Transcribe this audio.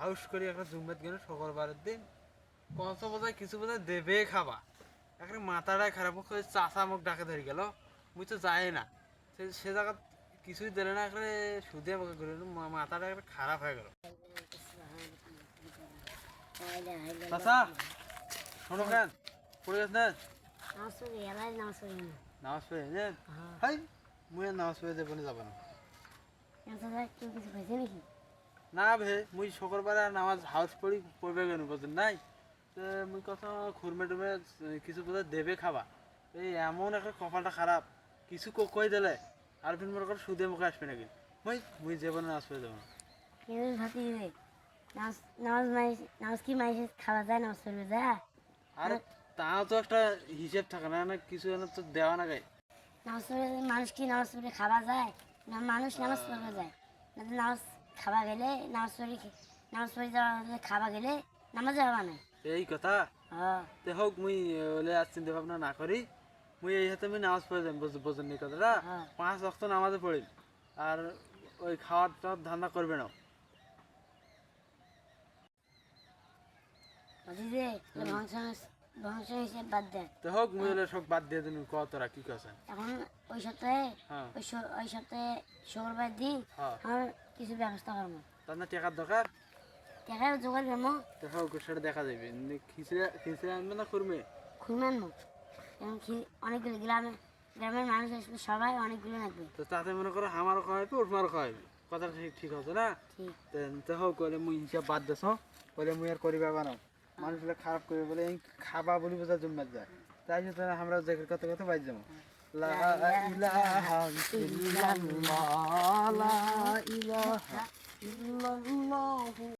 House করি একটা জুম্মেত গেল শুক্রবারের দিন কত বোঝায় কিছু বোঝায় দেবে খাবা একটা মাথাটাই খারাপ করে চাষা মুখ ডাকে ধরে গেল মুই তো যাই না সে জায়গা কিছুই দিলে না একটা সুদে আমাকে করে মাথাটা একটা খারাপ হয়ে গেল। চাষা শোনো কেন পড়ে গেছ না নামাজ পড়ে হাই মুই আর নামাজ পড়ে দেবো না যাবো না। না ভে মুই শুক্রবারে নামাজ হাউস পড়ি পড়বে কেন বুঝলেন নাই তো মুই কত খুরমে টুমে কিছু বোধহয় দেবে খাবা এই এমন একটা কপালটা খারাপ কিছু কই দিলে আর ফির মনে করে সুদে মুখে আসবে নাকি মুই মুই যাবো না নামাজ পড়ে যাবো না। নামাজ কি মাইসে খাওয়া যায় নামাজ পড়বে যায় আরে তাও তো একটা হিসেব থাকে না না কিছু যেন তো দেওয়া না গাই নামাজ পড়ে মানুষ কি নামাজ পড়ে খাওয়া যায় না মানুষ নামাজ পড়বে যায় না তো নামাজ খাওয়া গেলে নামাজ পড়ে যাওয়া খাওয়া গেলে নামাজ যাওয়া নাই এই কথা হ্যাঁ তে হোক মুই ওলে আজ চিন্তা ভাবনা না করি মুই এই হাতে মুই নামাজ পড়ে যাই বোঝেন নি কথাটা হ্যাঁ। 5 ওয়াক্ত নামাজে পড়ি আর ওই খাওয়ার টাওয়ার ধান্দা করবে না। যে বংশ হিসেবে বাদ দেন তো হোক মুই ওলে সব বাদ দিয়ে দিন কতরা কি কথা এখন ওই সপ্তাহে হ্যাঁ ওই সপ্তাহে শুক্রবার দিন হ্যাঁ আমার কিছু ব্যবস্থা করবো তার না টাকার দরকার টাকা জোগাড় করবো তো হোক সেটা দেখা যাবে খিচড়ে খিচড়ে আনবে না করবে খুলবে আনবো এখন অনেকগুলো গ্রামের মানুষ আসবে সবাই অনেকগুলো লাগবে তো তাতে মনে করো আমারও খাওয়াইবে ওটমারও খাওয়াইবে কথাটা ঠিক ঠিক আছে না ঠিক তো হোক ওলে মুই হিসাব বাদ দেছ বলে মুই আর করিবা বানাও মানুষগুলো খারাপ করবে বলে এই খাবা বলি বোঝা জমে যায় তাই জন্য আমরা জায়গার কথা কথা বাইর যাবো লা ইলাহা ইল্লাল্লাহ লা ইলাহা ইল্লাল্লাহ।